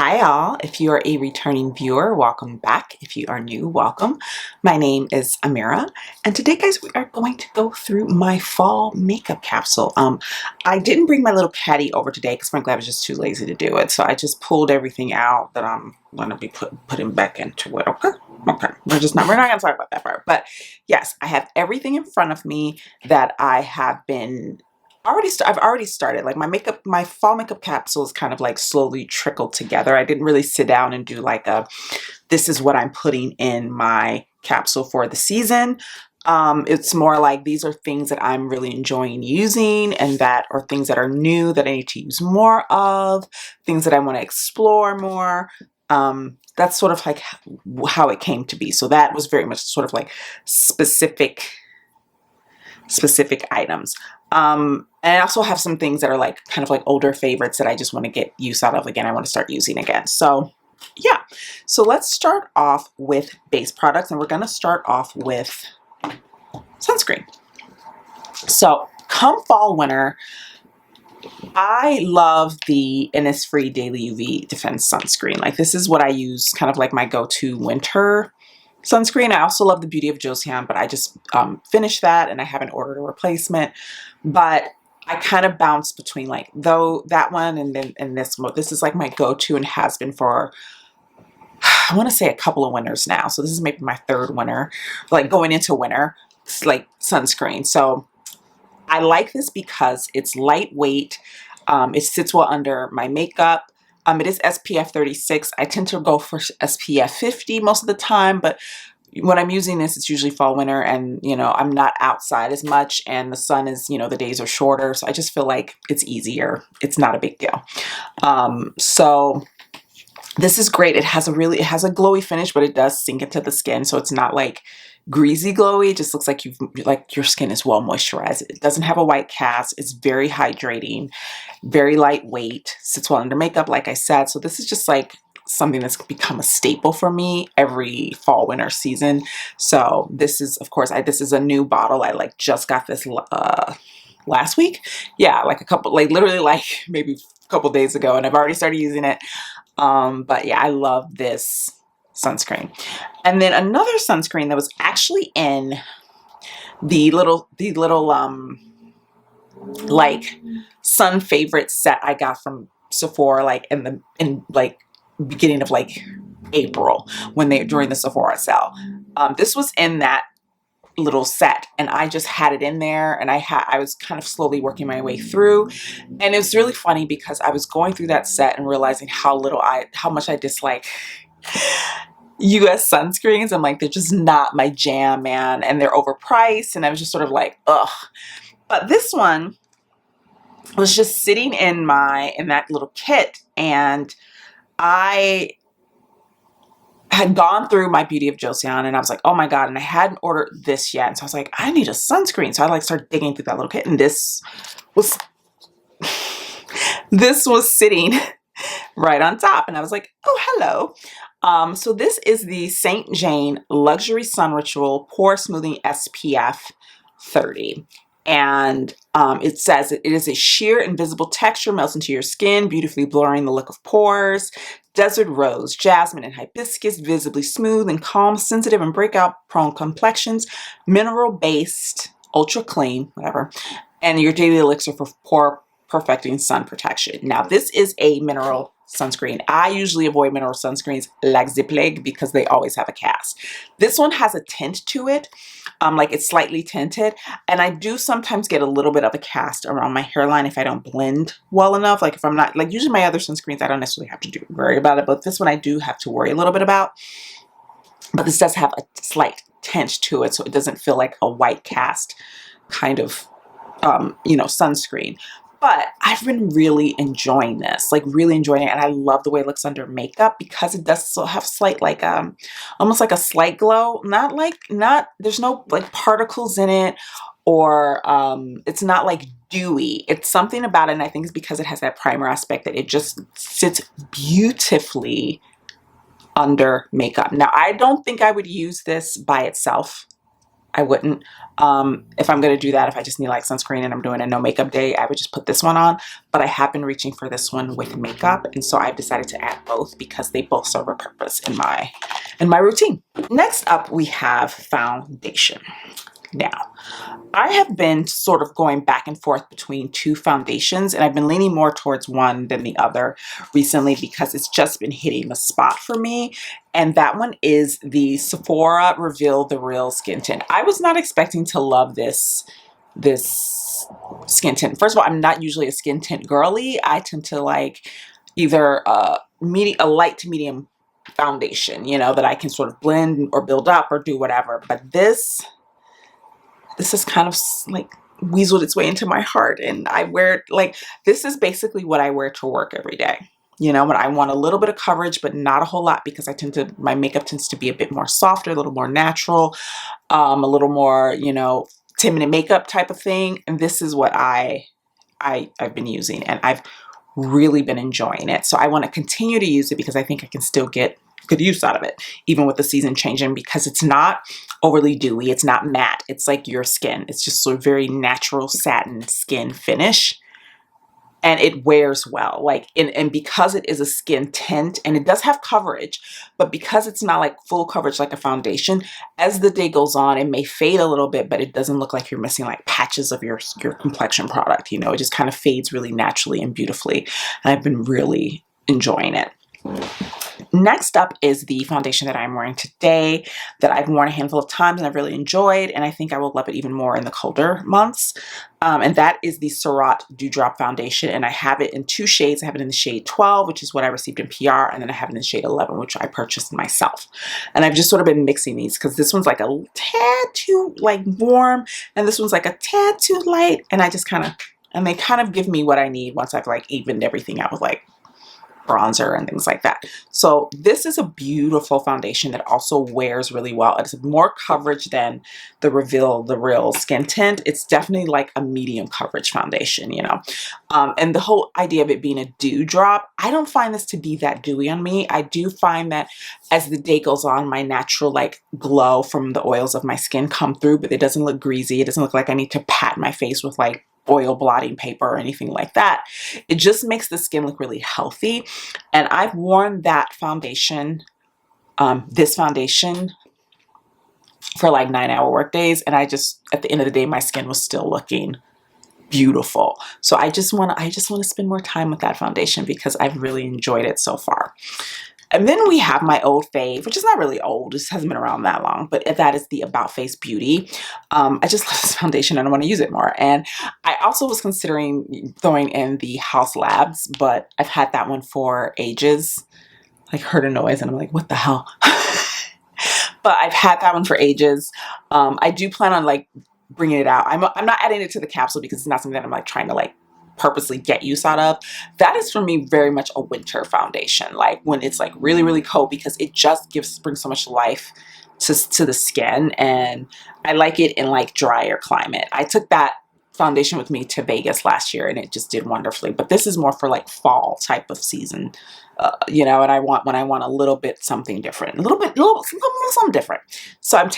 Hi all, if you are a returning viewer, welcome back. If you are new, welcome. My name is Amira, and today guys we are going to go through my fall makeup capsule. I didn't bring my little caddy over today because frankly I was just too lazy to do it, so I just pulled everything out that I'm going to be putting back into it. Okay, we're not going to talk about that part, but yes, I have everything in front of me that I have been I've already started. Like my fall makeup capsule is kind of like slowly trickled together. I didn't really sit down and do like this is what I'm putting in my capsule for the season. It's more like these are things that I'm really enjoying using and that are things that are new that I need to use more of, things that I want to explore more. That's sort of like how it came to be. So that was very much sort of like specific items. And I also have some things that are like kind of like older favorites that I just want to get use out of again. I want to start using again. So yeah, so let's start off with base products, and we're going to start off with sunscreen. So come fall, winter, I love the Innisfree Daily UV Defense Sunscreen. Like this is what I use kind of like my go-to winter sunscreen. I also love the Beauty of Joseon, but I just finished that and I haven't ordered a replacement. But I kind of bounce between like that one and this one. This is like my go-to and has been for I want to say a couple of winters now. So this is maybe my third winter, like going into winter, it's like sunscreen. So I like this because it's lightweight. It sits well under my makeup. It is SPF 36. I tend to go for SPF 50 most of the time, but when I'm using this, it's usually fall, winter, and you know, I'm not outside as much and the sun is, you know, the days are shorter. So I just feel like it's easier. It's not a big deal. So this is great. It has a glowy finish, but it does sink into the skin. So it's not like greasy glowy. It just looks like your skin is well moisturized. It doesn't have a white cast. It's very hydrating, very lightweight, sits well under makeup, like I said. So this is just like something that's become a staple for me every fall winter season. So this is, of course, this is a new bottle. I like just got this last week. Yeah, like literally like maybe a couple days ago, and I've already started using it. But yeah, I love this sunscreen. And then another sunscreen that was actually in the little like sun favorite set I got from Sephora like in like beginning of like April during the Sephora sale. This was in that little set and I just had it in there, and I was kind of slowly working my way through, and it was really funny because I was going through that set and realizing how much I dislike US sunscreens. I'm like, they're just not my jam, man, and they're overpriced, and I was just sort of like, ugh. But this one was just sitting in that little kit, and I had gone through my Beauty of Joseon and I was like, oh my God, and I hadn't ordered this yet. And so I was like, I need a sunscreen. So I like started digging through that little kit, and this was sitting right on top. And I was like, oh, hello. So this is the St. Jane Luxury Sun Ritual Pore Smoothing SPF 30. And it says it is a sheer invisible texture, melts into your skin, beautifully blurring the look of pores. Desert rose, jasmine, and hibiscus, visibly smooth and calm, sensitive and breakout-prone complexions, mineral-based, ultra clean, whatever, and your daily elixir for pore perfecting sun protection. Now, this is a mineral sunscreen. I usually avoid mineral sunscreens like the plague because they always have a cast. This one has a tint to it, like it's slightly tinted, and I do sometimes get a little bit of a cast around my hairline if I don't blend well enough. Like if I'm not, like usually my other sunscreens, I don't necessarily have to worry about it, but this one I do have to worry a little bit about. But this does have a slight tint to it, so it doesn't feel like a white cast kind of, you know, sunscreen. But I've been really enjoying this, like really enjoying it. And I love the way it looks under makeup because it does still have slight, like, almost like a slight glow. There's no like particles in it, or it's not like dewy. It's something about it, and I think it's because it has that primer aspect that it just sits beautifully under makeup. Now, I don't think I would use this by itself. I wouldn't. If I'm going to do that, if I just need like sunscreen and I'm doing a no makeup day, I would just put this one on. But I have been reaching for this one with makeup. And so I've decided to add both because they both serve a purpose in my routine. Next up, we have foundation. Now, I have been sort of going back and forth between two foundations, and I've been leaning more towards one than the other recently because it's just been hitting the spot for me. And that one is the Sephora Reveal the Real Skin Tint. I was not expecting to love this skin tint. First of all, I'm not usually a skin tint girly. I tend to like either a light to medium foundation, you know, that I can sort of blend or build up or do whatever. But this has kind of like weaseled its way into my heart, and I wear it like, this is basically what I wear to work every day. You know, when I want a little bit of coverage, but not a whole lot, because my makeup tends to be a bit more softer, a little more natural, a little more, you know, 10-minute makeup type of thing. And this is what I've been using, and I've really been enjoying it. So I want to continue to use it because I think I can still get good use out of it, even with the season changing, because it's not overly dewy. It's not matte. It's like your skin. It's just sort of very natural satin skin finish. And it wears well, like, and because it is a skin tint and it does have coverage, but because it's not like full coverage like a foundation, as the day goes on, it may fade a little bit, but it doesn't look like you're missing like patches of your complexion product. You know, it just kind of fades really naturally and beautifully. And I've been really enjoying it. Next up is the foundation that I'm wearing today that I've worn a handful of times and I've really enjoyed, and I think I will love it even more in the colder months. And that is the Surratt Dewdrop Foundation, and I have it in two shades. I have it in the shade 12, which is what I received in PR, and then I have it in shade 11, which I purchased myself. And I've just sort of been mixing these because this one's like a tad too like warm, and this one's like a tad too light, and I just kind of, and they kind of give me what I need once I've like evened everything out with like bronzer and things like that. So this is a beautiful foundation that also wears really well. It's more coverage than the Reveal the Real Skin Tint. It's definitely like a medium coverage foundation, you know. And the whole idea of it being a dewdrop, I don't find this to be that dewy on me. I do find that as the day goes on, my natural like glow from the oils of my skin come through, but it doesn't look greasy. It doesn't look like I need to pat my face with like oil blotting paper or anything like that. It just makes the skin look really healthy. And I've worn that foundation, this foundation, for like 9-hour work days, and I just, at the end of the day, my skin was still looking beautiful. So I just want to spend more time with that foundation because I've really enjoyed it so far. And then we have my old fave, which is not really old. It hasn't been around that long, but that is the About Face Beauty. I just love this foundation and I want to use it more. And I also was considering throwing in the Haus Labs, but I've had that one for ages. Like, heard a noise and I'm like, what the hell? But I've had that one for ages. I do plan on like bringing it out. I'm not adding it to the capsule because it's not something that I'm like trying to like purposely get use out of. That is for me very much a winter foundation, like when it's like really, really cold, because it just brings so much life to the skin, and I like it in like drier climate. I took that foundation with me to Vegas last year and it just did wonderfully, but this is more for like fall type of season, you know, and when I want a little bit something different, a little something different. So I'm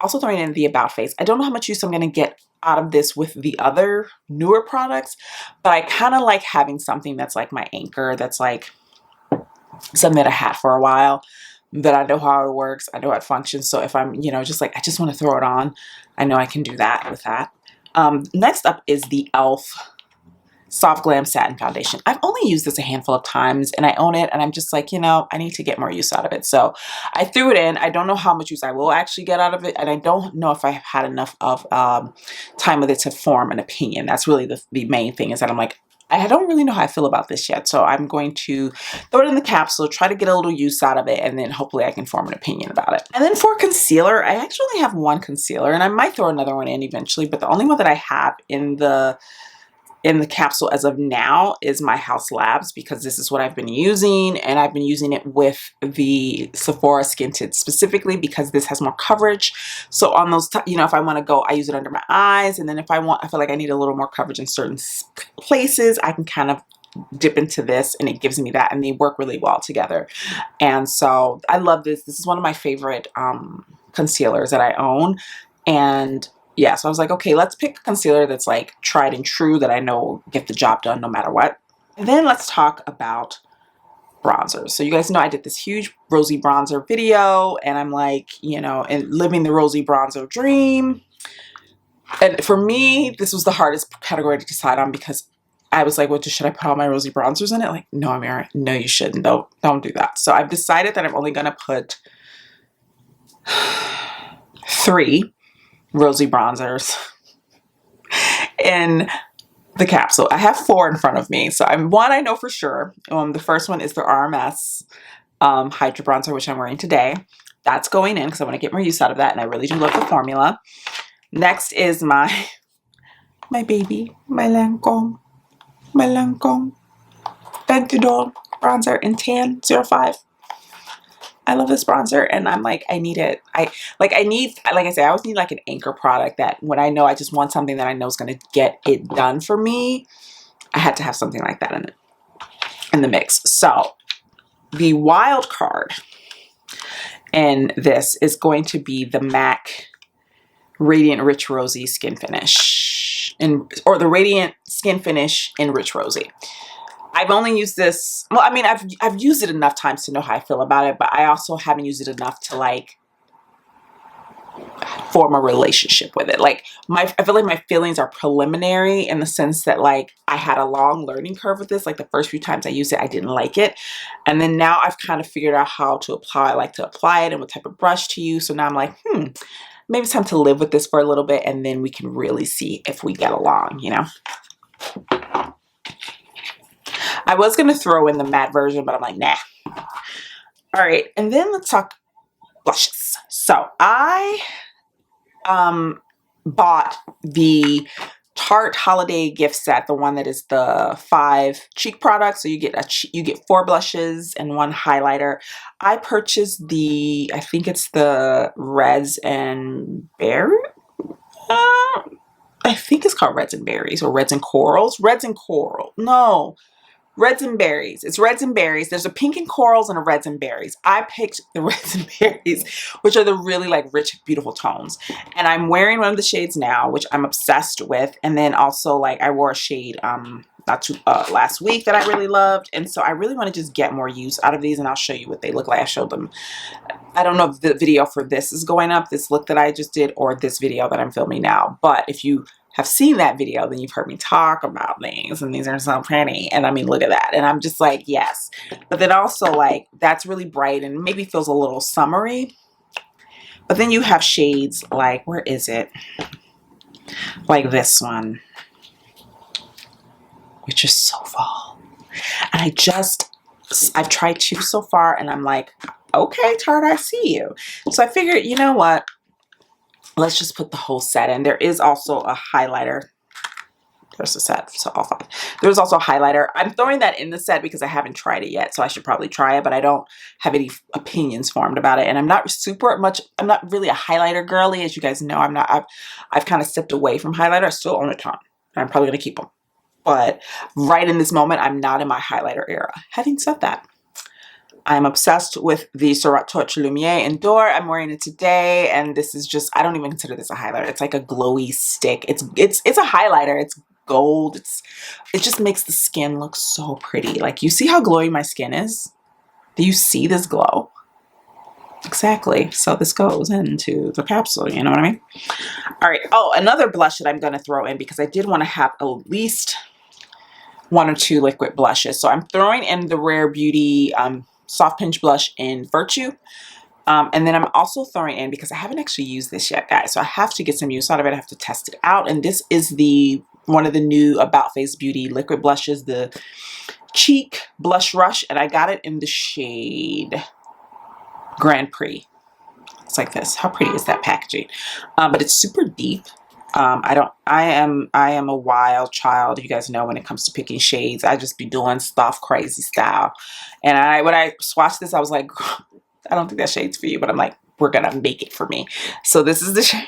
also throwing in the About Face. I don't know how much use I'm going to get out of this with the other newer products, but I kind of like having something that's like my anchor, that's like something that I had for a while, that I know how it works, I know how it functions. So if I'm, you know, just like, I just want to throw it on, I know I can do that with that. Next up is the e.l.f. Soft Glam Satin Foundation. I've only used this a handful of times and I own it, and I'm just like, you know, I need to get more use out of it. So I threw it in. I don't know how much use I will actually get out of it, and I don't know if I have had enough of time with it to form an opinion. That's really the main thing, is that I'm like, I don't really know how I feel about this yet. So I'm going to throw it in the capsule, try to get a little use out of it, and then hopefully I can form an opinion about it. And then for concealer, I actually only have one concealer, and I might throw another one in eventually, but the only one that I have in the capsule as of now is my Haus Labs, because this is what I've been using, and I've been using it with the Sephora Skin Tint specifically because this has more coverage. So on those, you know, if I want to go, I use it under my eyes, and then if I feel like I need a little more coverage in certain places, I can kind of dip into this and it gives me that, and they work really well together. And so I love this. This is one of my favorite concealers that I own. And yeah, so I was like, okay, let's pick a concealer that's like tried and true that I know will get the job done no matter what. And then let's talk about bronzers. So you guys know I did this huge rosy bronzer video, and I'm like, you know, and living the rosy bronzer dream. And for me, this was the hardest category to decide on because I was like, well, should I put all my rosy bronzers in it? Like, no, Amira, no, you shouldn't. Don't do that. So I've decided that I'm only going to put 3 rosy bronzers in the capsule. I have 4 in front of me. So one I know for sure. The first one is the RMS Hydra Bronzer, which I'm wearing today. That's going in because I want to get more use out of that, and I really do love the formula. Next is my baby, my Lancome Ventador bronzer in Tan 05. I love this bronzer, and I'm like, I need it. I say, I always need like an anchor product that when I know I just want something that I know is going to get it done for me, I had to have something like that in the mix. So the wild card in this is going to be the MAC Radiant Rich Rosy Skin Finish, or the Radiant Skin Finish in Rich Rosy. I've only used this, well, I mean, I've used it enough times to know how I feel about it, but I also haven't used it enough to like form a relationship with it. Like I feel like my feelings are preliminary in the sense that like I had a long learning curve with this. Like the first few times I used it, I didn't like it. And then now I've kind of figured out how to apply, like to apply it and what type of brush to use. So now I'm like, maybe it's time to live with this for a little bit, and then we can really see if we get along, you know? I was going to throw in the matte version, but I'm like, nah. All right. And then let's talk blushes. So I bought the Tarte holiday gift set, the one that is the 5 cheek products. So you get 4 blushes and 1 highlighter. I purchased I think it's the Reds and Berry. I think it's called Reds and Berries or Reds and Corals. Reds and Coral. No. Reds and Berries. It's Reds and Berries. There's a pink and corals and a Reds and Berries. I picked the Reds and Berries, which are the really like rich, beautiful tones. And I'm wearing one of the shades now, which I'm obsessed with. And then also like I wore a shade last week that I really loved. And so I really want to just get more use out of these, and I'll show you what they look like. I showed them. I don't know if the video for this is going up, this look that I just did, or this video that I'm filming now. But if you have seen that video, then you've heard me talk about things, and these are so pretty. And I mean, look at that. And I'm just like, yes. But then also like, that's really bright and maybe feels a little summery. But then you have shades like, where is it? Like this one, which is so fall. And I've tried 2 so far, and I'm like, okay, Tarte, I see you. So I figured, you know what? Let's just put the whole set in. There is also a highlighter. There's a set, so all 5. There's also a highlighter. I'm throwing that in the set because I haven't tried it yet, so I should probably try it, but I don't have any opinions formed about it. And I'm not really a highlighter girly. As you guys know, I've kind of stepped away from highlighter. I still own a ton, and I'm probably going to keep them. But right in this moment, I'm not in my highlighter era. Having said that, I'm obsessed with the Surratt Torche Lumiere Indoor. I'm wearing it today, and this is just, I don't even consider this a highlighter. It's like a glowy stick. It's a highlighter. It's gold. It just makes the skin look so pretty. Like, you see how glowy my skin is? Do you see this glow? Exactly. So this goes into the capsule, you know what I mean? All right. Oh, another blush that I'm going to throw in because I did want to have at least 1 or 2 liquid blushes. So I'm throwing in the Rare Beauty Soft Pinch Blush in Virtue. And then I'm also throwing in, because I haven't actually used this yet, guys, so I have to get some use out of it. I have to test it out. And this is one of the new About Face Beauty liquid blushes, the Cheek Blush Rush. And I got it in the shade Grand Prix. It's like this. How pretty is that packaging? But it's super deep. I am a wild child. You guys know when it comes to picking shades, I just be doing stuff crazy style. And when I swatched this, I was like, I don't think that shade's for you, but I'm like, we're going to make it for me. So this is the shade.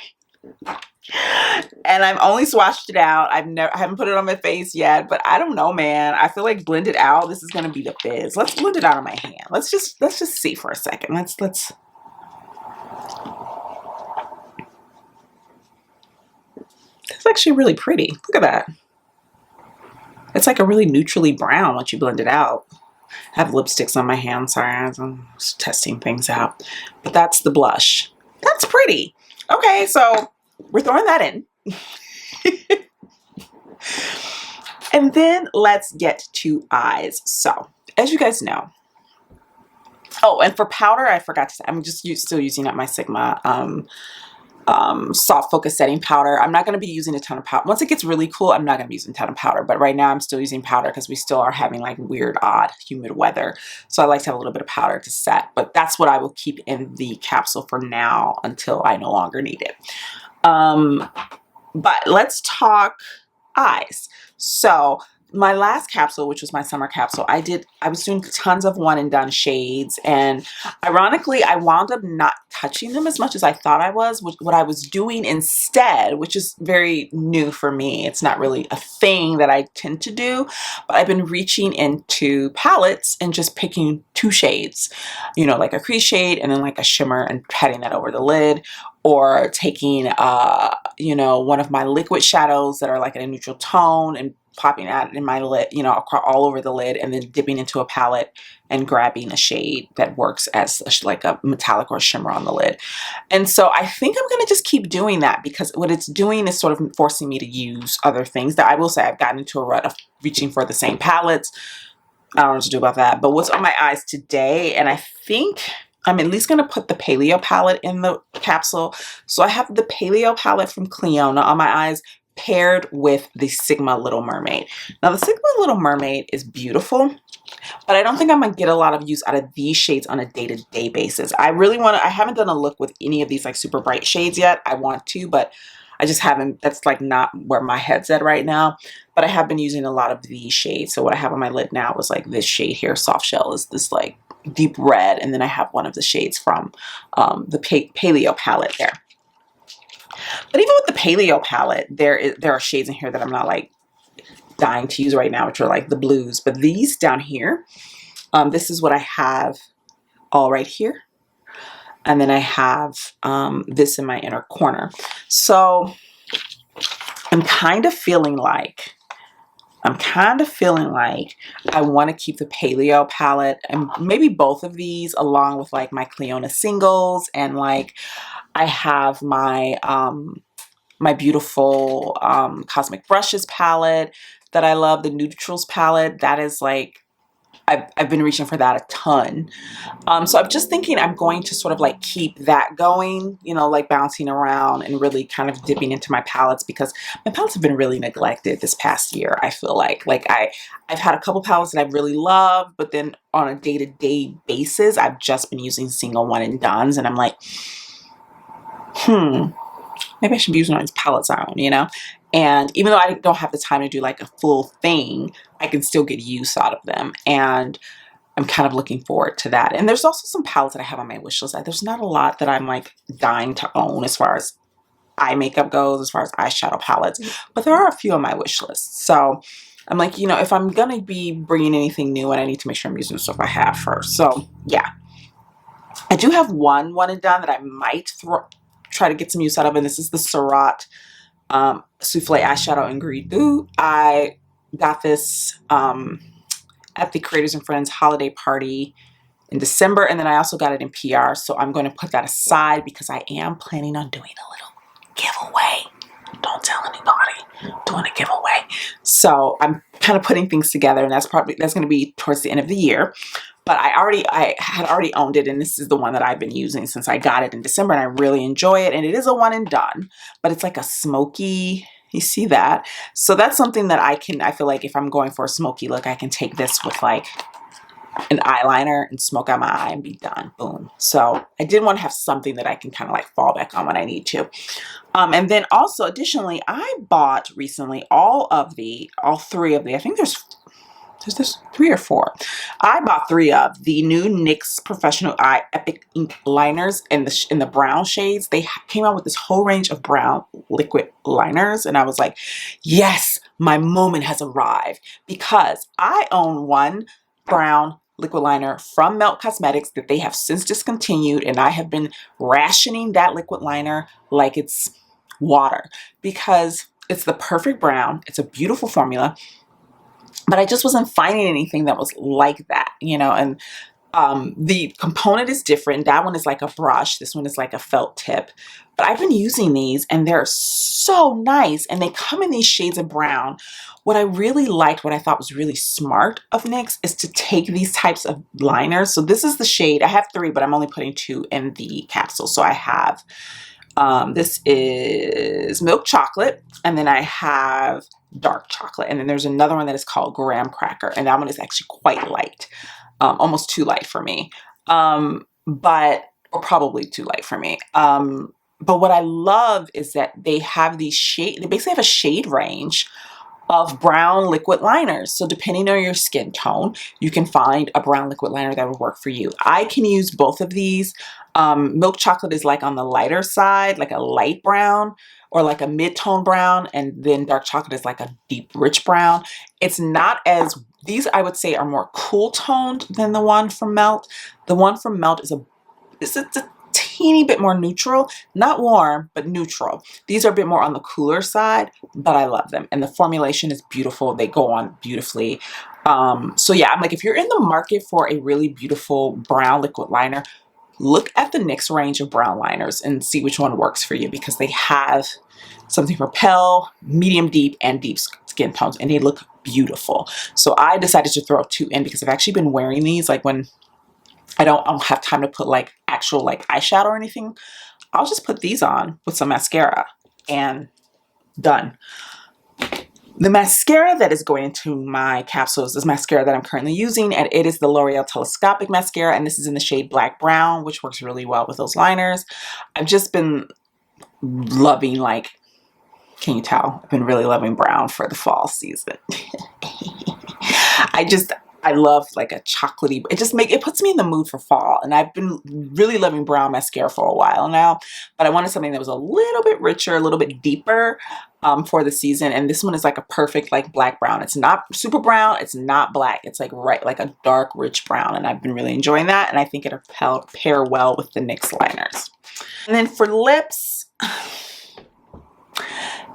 And I've only swatched it out. I haven't put it on my face yet, but I don't know, man. I feel like blend it out. This is going to be the fizz. Let's blend it out on my hand. Let's just see for a second. Let's It's actually really pretty. Look at that. It's like a really neutrally brown once you blend it out. I have lipsticks on my hand. Sorry, I'm just testing things out. But that's the blush. That's pretty. Okay, so we're throwing that in. And then let's get to eyes. So, as you guys know, oh, and for powder, I forgot to say, I'm just still using up my Sigma soft focus setting powder. I'm not going to be using a ton of powder. Once it gets really cool, I'm not going to be using a ton of powder. But right now I'm still using powder because we still are having like weird, odd, humid weather. So I like to have a little bit of powder to set. But that's what I will keep in the capsule for now until I no longer need it. But let's talk eyes. So my last capsule, which was my summer capsule, I was doing tons of one and done shades, and ironically I wound up not touching them as much as I thought I was. What I was doing instead, which is very new for me, it's not really a thing that I tend to do, but I've been reaching into palettes and just picking 2 shades, you know, like a crease shade and then like a shimmer, and patting that over the lid, or taking you know, one of my liquid shadows that are like in a neutral tone and popping that in my lid, you know, all over the lid, and then dipping into a palette and grabbing a shade that works as like a metallic or shimmer on the lid. And so I think I'm going to just keep doing that, because what it's doing is sort of forcing me to use other things that I will say I've gotten into a rut of reaching for the same palettes. I don't know what to do about that. But what's on my eyes today, and I think I'm at least going to put the Paleo palette in the capsule. So I have the Paleo palette from Clionadh on my eyes, paired with the Sigma Little Mermaid. Now the Sigma Little Mermaid is beautiful, but I don't think I'm gonna get a lot of use out of these shades on a day-to-day basis. I haven't done a look with any of these like super bright shades yet. I want to, but I just haven't. That's like not where my head's at right now. But I have been using a lot of these shades. So what I have on my lid now is like this shade here, Soft Shell, is this like deep red, and then I have one of the shades from the Paleo palette there. But even with the Paleo palette, there are shades in here that I'm not like dying to use right now, which are like the blues. But these down here, this is what I have all right here. And then I have this in my inner corner. So I'm kind of feeling like I want to keep the Paleo palette and maybe both of these along with like my Clionadh singles, and like I have my my beautiful Cosmic Brushes palette that I love, the Neutrals palette. That is like, I've been reaching for that a ton. So I'm just thinking I'm going to sort of like keep that going, you know, like bouncing around and really kind of dipping into my palettes, because my palettes have been really neglected this past year. I feel like I've had a couple palettes that I've really loved, but then on a day-to-day basis, I've just been using single one and dones, and I'm like, maybe I should be using all these palettes I own, you know? And even though I don't have the time to do like a full thing, I can still get use out of them. And I'm kind of looking forward to that. And there's also some palettes that I have on my wish list. There's not a lot that I'm like dying to own as far as eye makeup goes, as far as eyeshadow palettes, but there are a few on my wish list. So I'm like, you know, if I'm going to be bringing anything new, and I need to make sure I'm using the stuff I have first. So yeah, I do have one and done that I might try to get some use out of, and this is the Surat Souffle eyeshadow in Gris. I got this at the Creators and Friends holiday party in December, and then I also got it in PR, so I'm going to put that aside because I am planning on doing a little giveaway. Don't tell anybody. I'm doing a giveaway. So I'm kind of putting things together, and that's going to be towards the end of the year. But I had already owned it, and this is the one that I've been using since I got it in December, and I really enjoy it. And it is a one and done, but it's like a smoky, you see that? So that's something that I feel like if I'm going for a smoky look, I can take this with like an eyeliner and smoke out my eye and be done. Boom. So I did want to have something that I can kind of like fall back on when I need to. And then also additionally, I bought recently all three of the, I think there's 3 or 4. I bought 3 of the new NYX Professional Eye Epic Ink Liners in the brown shades. They came out with this whole range of brown liquid liners, and I was like, yes, my moment has arrived, because I own one brown liquid liner from Melt Cosmetics that they have since discontinued, and I have been rationing that liquid liner like it's water, because It's the perfect brown. It's a beautiful formula, but I just wasn't finding anything that was like that, you know, and the component is different. That one is like a brush. This one is like a felt tip. But I've been using these and they're so nice, and they come in these shades of brown. What I really liked, what I thought was really smart of NYX, is to take these types of liners. So this is the shade. I have 3, but I'm only putting 2 in the capsule. So I have, this is milk chocolate, and then I have dark chocolate. And then there's another one that is called graham cracker. And that one is actually quite light. Almost too light for me, or probably too light for me. But what I love is that they have these they basically have a shade range of brown liquid liners. So depending on your skin tone, you can find a brown liquid liner that would work for you. I can use both of these. Milk chocolate is like on the lighter side, like a light brown or like a mid-tone brown, and then dark chocolate is like a deep, rich brown. It's not as, these I would say are more cool toned than the one from Melt. The one from Melt is a teeny bit more neutral, not warm, but neutral. These are a bit more on the cooler side, but I love them. And the formulation is beautiful. They go on beautifully. So yeah, I'm like, if you're in the market for a really beautiful brown liquid liner, look at the NYX range of brown liners and see which one works for you, because they have something for pale, medium deep, and deep skin tones, and they look beautiful. So I decided to throw 2 in because I've actually been wearing these like when I don't have time to put like actual like eyeshadow or anything. I'll just put these on with some mascara and done. The mascara that is going into my capsule is this mascara that I'm currently using, and it is the L'Oreal Telescopic Mascara, and this is in the shade Black Brown, which works really well with those liners. I've just been loving, like, can you tell? I've been really loving brown for the fall season. I love like a chocolatey, it puts me in the mood for fall, and I've been really loving brown mascara for a while now, but I wanted something that was a little bit richer, a little bit deeper for the season, and this one is like a perfect like black brown. It's not super brown, it's not black, it's like like a dark rich brown, and I've been really enjoying that, and I think it'll pair well with the NYX liners. And then for lips,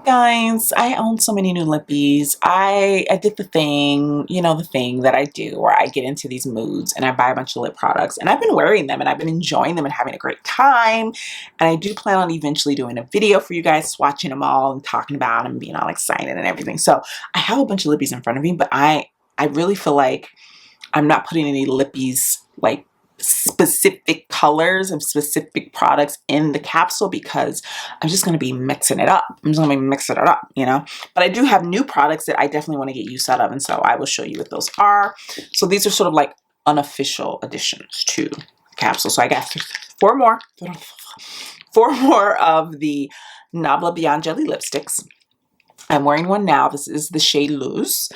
guys, I own so many new lippies. I did the thing, you know, the thing that I do where I get into these moods and I buy a bunch of lip products, and I've been wearing them and I've been enjoying them and having a great time. And I do plan on eventually doing a video for you guys, swatching them all and talking about them, being all excited and everything. So I have a bunch of lippies in front of me, but I really feel like I'm not putting any lippies, like specific colors and specific products in the capsule, because I'm just going to be mixing it up. I'm just going to be mixing it up, you know. But I do have new products that I definitely want to get use out of, and so I will show you what those are. So these are sort of like unofficial additions to the capsule. So I got 4 more of the Nabla Beyond Jelly lipsticks. I'm wearing one now. This is the shade Loose.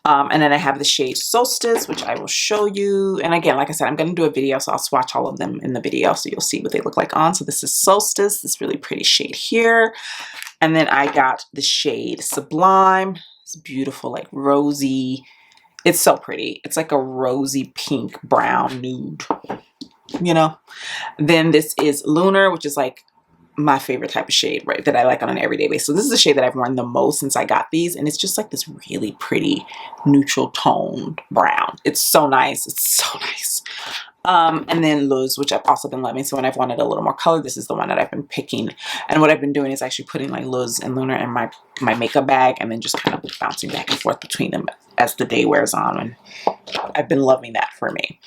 And then I have the shade Solstice, which I will show you. And again, like I said, I'm going to do a video, so I'll swatch all of them in the video so you'll see what they look like on. So this is Solstice, this really pretty shade here. And then I got the shade Sublime. It's beautiful, like rosy. It's so pretty. It's like a rosy pink brown nude, you know. Then this is Lunar, which is like my favorite type of shade, right, that I like on an everyday basis. So this is the shade that I've worn the most since I got these, and it's just like this really pretty neutral toned brown. It's so nice. It's so nice. And then Luz, which I've also been loving. So when I've wanted a little more color, this is the one that I've been picking. And what I've been doing is actually putting like Luz and Lunar in my makeup bag, and then just kind of bouncing back and forth between them as the day wears on. And I've been loving that for me.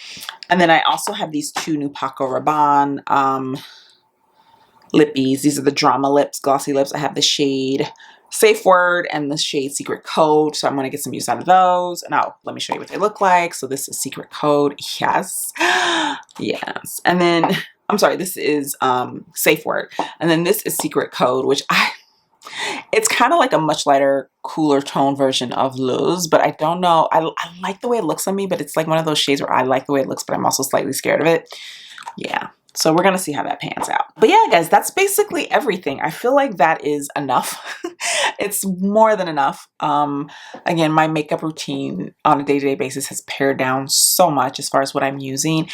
And then I also have these 2 new Paco Rabanne lippies. These are the Drama Lips, glossy lips. I have the shade Safe Word and the shade Secret Code. So I'm going to get some use out of those. And let me show you what they look like. So this is Secret Code. Yes. Yes. And then, I'm sorry, this is Safe Word. And then this is Secret Code, which it's kind of like a much lighter, cooler tone version of Luz, but I don't know. I like the way it looks on me, but it's like one of those shades where I like the way it looks, but I'm also slightly scared of it. Yeah. So we're going to see how that pans out. But yeah, guys, that's basically everything. I feel like that is enough. It's more than enough. Again, my makeup routine on a day-to-day basis has pared down so much as far as what I'm using.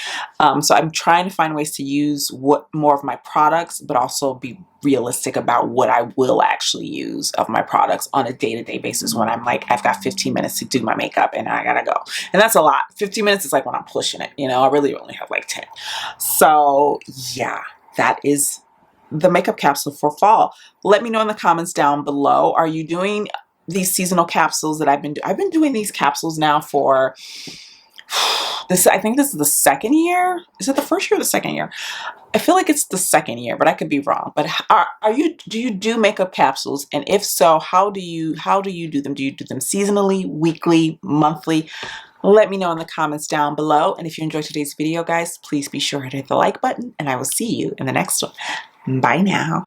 So I'm trying to find ways to use more of my products, but also be realistic about what I will actually use of my products on a day-to-day basis when I'm like, I've got 15 minutes to do my makeup and I gotta go. And that's a lot. 15 minutes is like when I'm pushing it, you know, I really only have like 10. So yeah, that is the makeup capsule for fall. Let me know in the comments down below. Are you doing these seasonal capsules that I've been doing these capsules now for this, I think this is the second year. Is it the first year or the second year? I feel like it's the second year, but I could be wrong. But do you do makeup capsules? And if so, how do you do them? Do you do them seasonally, weekly, monthly? Let me know in the comments down below. And if you enjoyed today's video, guys, please be sure to hit the like button, and I will see you in the next one. Bye now.